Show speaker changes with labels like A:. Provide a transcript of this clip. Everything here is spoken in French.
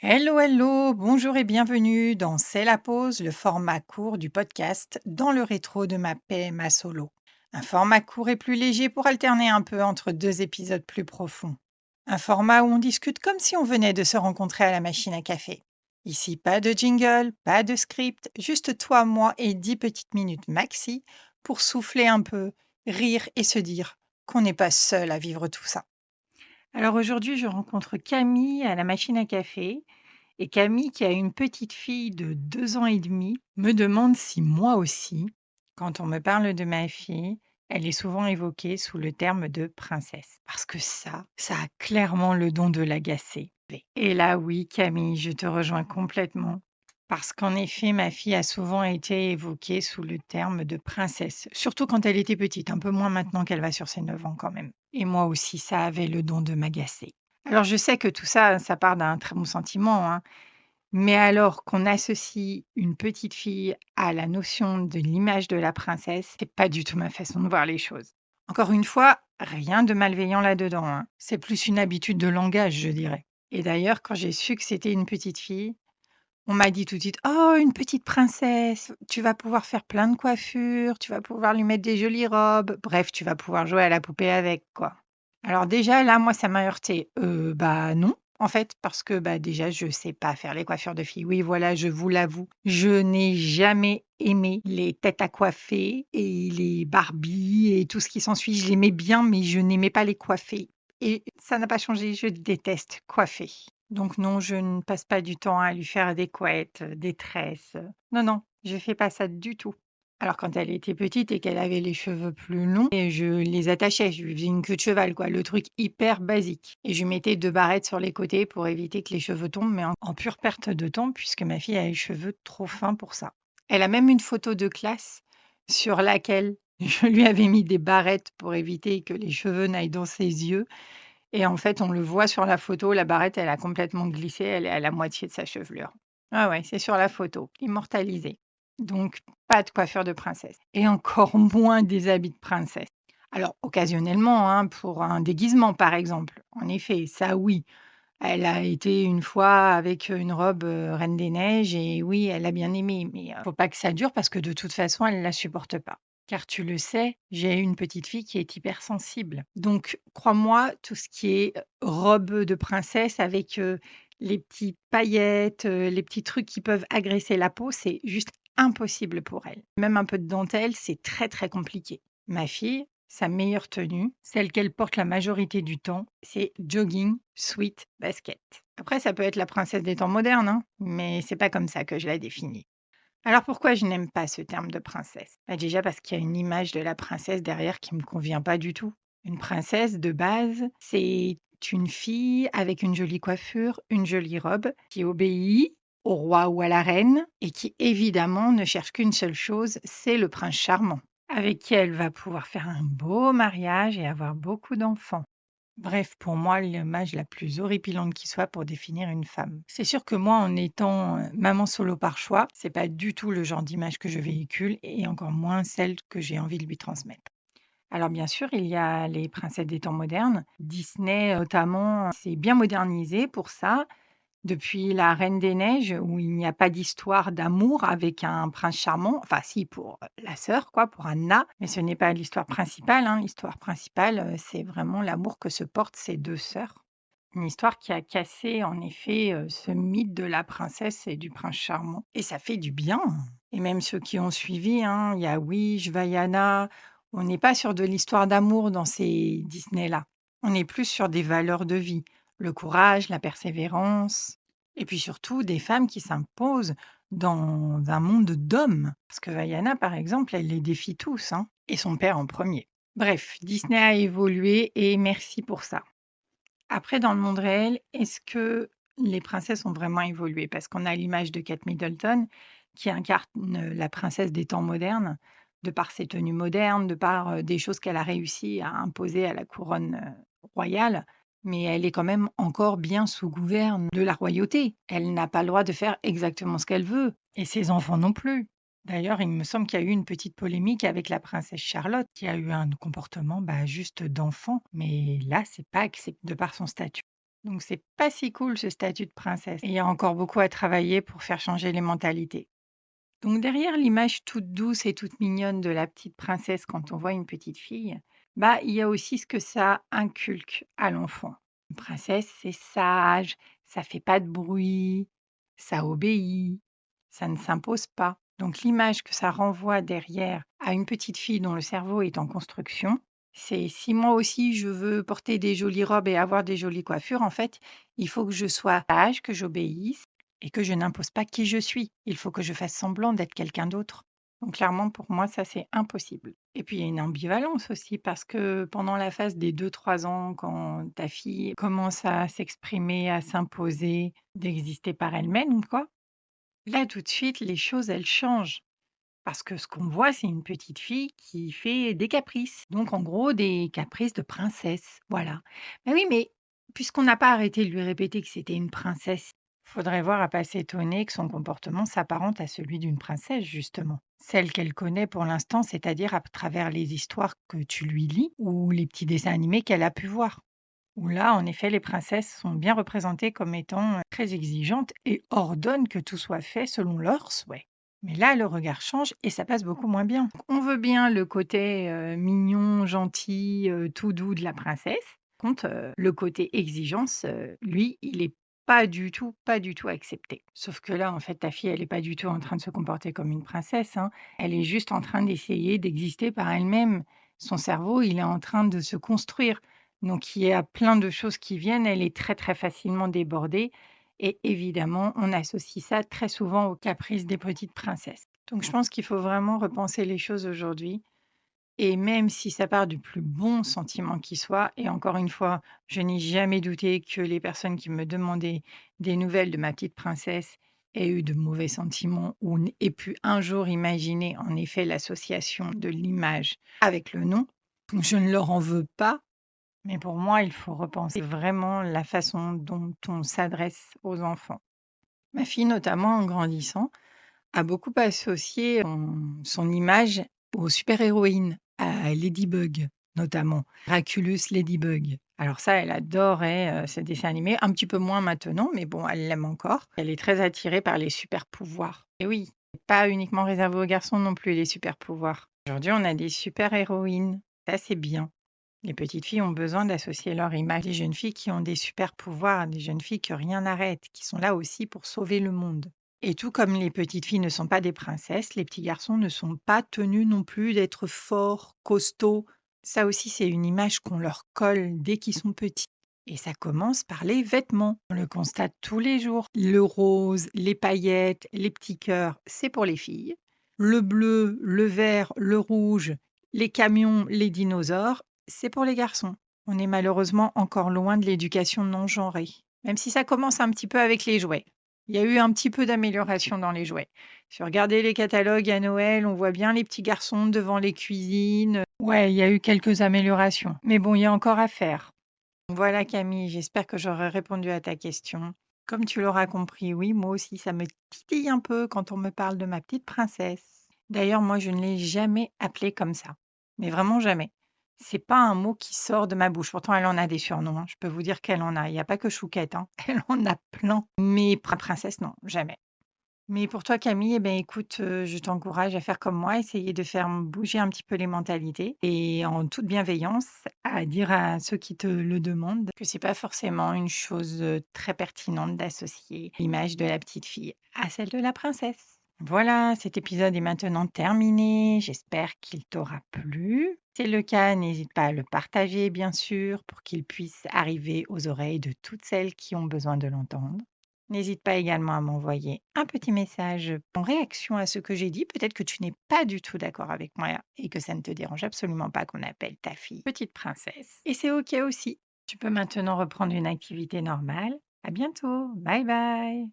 A: Hello, hello, bonjour et bienvenue dans C'est la pause, le format court du podcast dans le rétro de ma PMA solo. Un format court et plus léger pour alterner un peu entre deux épisodes plus profonds. Un format où on discute comme si on venait de se rencontrer à la machine à café. Ici, pas de jingle, pas de script, juste toi, moi et 10 petites minutes maxi pour souffler un peu, rire et se dire qu'on n'est pas seul à vivre tout ça. Alors aujourd'hui, je rencontre Camille à la machine à café. Et Camille, qui a une petite fille de 2 ans et demi, me demande si moi aussi, quand on me parle de ma fille, elle est souvent évoquée sous le terme de princesse. Parce que ça a clairement le don de l'agacer. Et là, oui, Camille, je te rejoins complètement. Parce qu'en effet, ma fille a souvent été évoquée sous le terme de princesse, surtout quand elle était petite, un peu moins maintenant qu'elle va sur ses 9 ans quand même. Et moi aussi, ça avait le don de m'agacer. Alors je sais que tout ça, ça part d'un très bon sentiment, hein, mais alors qu'on associe une petite fille à la notion de l'image de la princesse, c'est pas du tout ma façon de voir les choses. Encore une fois, rien de malveillant là-dedans, hein. C'est plus une habitude de langage, je dirais. Et d'ailleurs, quand j'ai su que c'était une petite fille, on m'a dit tout de suite: «Oh, une petite princesse, tu vas pouvoir faire plein de coiffures, tu vas pouvoir lui mettre des jolies robes, bref, tu vas pouvoir jouer à la poupée avec, quoi». Alors déjà là, moi, ça m'a heurtée. Bah, non, en fait, parce que, bah, déjà, je sais pas faire les coiffures de filles. Oui, voilà, je vous l'avoue, je n'ai jamais aimé les têtes à coiffer et les Barbie et tout ce qui s'ensuit. Je l'aimais bien, mais je n'aimais pas les coiffer et ça n'a pas changé, je déteste coiffer. Donc non, je ne passe pas du temps à lui faire des couettes, des tresses, non, non, je fais pas ça du tout. Alors quand elle était petite et qu'elle avait les cheveux plus longs, et je les attachais, je lui faisais une queue de cheval quoi, le truc hyper basique et je lui mettais 2 barrettes sur les côtés pour éviter que les cheveux tombent, mais en pure perte de temps puisque ma fille a les cheveux trop fins pour ça. Elle a même une photo de classe sur laquelle je lui avais mis des barrettes pour éviter que les cheveux n'aillent dans ses yeux et en fait, on le voit sur la photo, la barrette, elle a complètement glissé, elle est à la moitié de sa chevelure. Ah ouais, c'est sur la photo, immortalisé. Donc, pas de coiffure de princesse et encore moins des habits de princesse. Alors, occasionnellement, hein, pour un déguisement, par exemple. En effet, ça oui. Elle a été une fois avec une robe Reine des Neiges et oui, elle a bien aimé, mais faut pas que ça dure parce que de toute façon, elle la supporte pas. Car tu le sais, j'ai une petite fille qui est hypersensible. Donc, crois-moi, tout ce qui est robe de princesse avec les petites paillettes, les petits trucs qui peuvent agresser la peau, c'est juste impossible pour elle. Même un peu de dentelle, c'est très très compliqué. Ma fille, sa meilleure tenue, celle qu'elle porte la majorité du temps, c'est jogging, sweat, basket. Après, ça peut être la princesse des temps modernes, hein, mais c'est pas comme ça que je la définis. Alors pourquoi je n'aime pas ce terme de princesse? Bah déjà parce qu'il y a une image de la princesse derrière qui me convient pas du tout. Une princesse, de base, c'est une fille avec une jolie coiffure, une jolie robe, qui obéit au roi ou à la reine et qui évidemment ne cherche qu'une seule chose, c'est le prince charmant, avec qui elle va pouvoir faire un beau mariage et avoir beaucoup d'enfants. Bref, pour moi, l'image la plus horripilante qui soit pour définir une femme. C'est sûr que moi, en étant maman solo par choix, c'est pas du tout le genre d'image que je véhicule et encore moins celle que j'ai envie de lui transmettre. Alors bien sûr, il y a les princesses des temps modernes. Disney notamment s'est bien modernisé pour ça. Depuis La Reine des Neiges, où il n'y a pas d'histoire d'amour avec un prince charmant, enfin si pour la sœur quoi, pour Anna, mais ce n'est pas l'histoire principale, hein. L'histoire principale, c'est vraiment l'amour que se portent ces 2 sœurs. Une histoire qui a cassé en effet, ce mythe de la princesse et du prince charmant et ça fait du bien et même ceux qui ont suivi, hein, il y a Wish, Vaiana, on n'est pas sur de l'histoire d'amour dans ces Disney-là. On est plus sur des valeurs de vie, le courage, la persévérance et puis surtout des femmes qui s'imposent dans un monde d'hommes. Parce que Vaiana, par exemple, elle les défie tous, hein, et son père en premier. Bref, Disney a évolué et merci pour ça. Après, dans le monde réel, est-ce que les princesses ont vraiment évolué? Parce qu'on a l'image de Kate Middleton qui incarne la princesse des temps modernes, de par ses tenues modernes, de par des choses qu'elle a réussi à imposer à la couronne royale, mais elle est quand même encore bien sous gouverne de la royauté. Elle n'a pas le droit de faire exactement ce qu'elle veut, et ses enfants non plus. D'ailleurs, il me semble qu'il y a eu une petite polémique avec la princesse Charlotte, qui a eu un comportement, bah, juste d'enfant, mais là, c'est pas accepté de par son statut. Donc c'est pas si cool ce statut de princesse. Et il y a encore beaucoup à travailler pour faire changer les mentalités. Donc derrière l'image toute douce et toute mignonne de la petite princesse quand on voit une petite fille, bah il y a aussi ce que ça inculque à l'enfant. Une princesse, c'est sage, ça fait pas de bruit, ça obéit, ça ne s'impose pas. Donc l'image que ça renvoie derrière à une petite fille dont le cerveau est en construction, c'est si moi aussi je veux porter des jolies robes et avoir des jolies coiffures, en fait, il faut que je sois sage, que j'obéisse et que je n'impose pas qui je suis. Il faut que je fasse semblant d'être quelqu'un d'autre. Donc clairement, pour moi, ça, c'est impossible. Et puis, il y a une ambivalence aussi, parce que pendant la phase des 2 3 ans, quand ta fille commence à s'exprimer, à s'imposer, d'exister par elle-même, quoi, là, tout de suite, les choses, elles changent. Parce que ce qu'on voit, c'est une petite fille qui fait des caprices. Donc, en gros, des caprices de princesse. Voilà. Mais oui, mais puisqu'on n'a pas arrêté de lui répéter que c'était une princesse, faudrait voir à pas s'étonner que son comportement s'apparente à celui d'une princesse, justement. Celle qu'elle connaît pour l'instant, c'est-à-dire à travers les histoires que tu lui lis ou les petits dessins animés qu'elle a pu voir. Où là, en effet, les princesses sont bien représentées comme étant très exigeantes et ordonnent que tout soit fait selon leurs souhaits. Mais là, le regard change et ça passe beaucoup moins bien. On veut bien le côté mignon, gentil, tout doux de la princesse. Par contre, le côté exigence, lui, il est pas du tout accepté. Sauf que là, en fait, ta fille, elle est pas du tout en train de se comporter comme une princesse, hein. Elle est juste en train d'essayer d'exister par elle-même. Son cerveau, il est en train de se construire. Donc il y a plein de choses qui viennent, elle est très, très facilement débordée et évidemment, on associe ça très souvent aux caprices des petites princesses. Donc je pense qu'il faut vraiment repenser les choses aujourd'hui et même si ça part du plus bon sentiment qui soit et encore une fois, je n'ai jamais douté que les personnes qui me demandaient des nouvelles de ma petite princesse aient eu de mauvais sentiments ou aient pu un jour imaginer en effet l'association de l'image avec le nom. Donc je ne leur en veux pas, mais pour moi, il faut repenser vraiment la façon dont on s'adresse aux enfants. Ma fille, notamment en grandissant, a beaucoup associé son image aux super-héroïnes, à Ladybug notamment, Miraculous Ladybug. Alors ça, elle adorait ce dessin animé, un petit peu moins maintenant, mais bon, elle l'aime encore. Elle est très attirée par les super-pouvoirs. Et oui, c'est pas uniquement réservé aux garçons non plus, les super-pouvoirs. Aujourd'hui, on a des super-héroïnes. Ça, c'est bien. Les petites filles ont besoin d'associer leur image. Des jeunes filles qui ont des super pouvoirs, des jeunes filles que rien n'arrête, qui sont là aussi pour sauver le monde. Et tout comme les petites filles ne sont pas des princesses, les petits garçons ne sont pas tenus non plus d'être forts, costauds. Ça aussi, c'est une image qu'on leur colle dès qu'ils sont petits. Et ça commence par les vêtements. On le constate tous les jours. Le rose, les paillettes, les petits cœurs, c'est pour les filles. Le bleu, le vert, le rouge, les camions, les dinosaures, c'est pour les garçons. On est malheureusement encore loin de l'éducation non genrée, même si ça commence un petit peu avec les jouets. Il y a eu un petit peu d'amélioration dans les jouets. Si vous regardez les catalogues à Noël, on voit bien les petits garçons devant les cuisines. Ouais, il y a eu quelques améliorations. Mais bon, il y a encore à faire. Voilà Camille, j'espère que j'aurai répondu à ta question. Comme tu l'auras compris, oui, moi aussi, ça me titille un peu quand on me parle de ma petite princesse. D'ailleurs, moi, je ne l'ai jamais appelée comme ça. Mais vraiment jamais. C'est pas un mot qui sort de ma bouche. Pourtant, elle en a des surnoms, hein. Je peux vous dire qu'elle en a. Il n'y a pas que Chouquette, hein. Elle en a plein. Mais princesse, non, jamais. Mais pour toi, Camille, eh ben, écoute, je t'encourage à faire comme moi, essayer de faire bouger un petit peu les mentalités et en toute bienveillance, à dire à ceux qui te le demandent que c'est pas forcément une chose, très pertinente d'associer l'image de la petite fille à celle de la princesse. Voilà, cet épisode est maintenant terminé. J'espère qu'il t'aura plu. Si c'est le cas, n'hésite pas à le partager, bien sûr, pour qu'il puisse arriver aux oreilles de toutes celles qui ont besoin de l'entendre. N'hésite pas également à m'envoyer un petit message en réaction à ce que j'ai dit. Peut-être que tu n'es pas du tout d'accord avec moi et que ça ne te dérange absolument pas qu'on appelle ta fille petite princesse. Et c'est OK aussi. Tu peux maintenant reprendre une activité normale. À bientôt. Bye bye.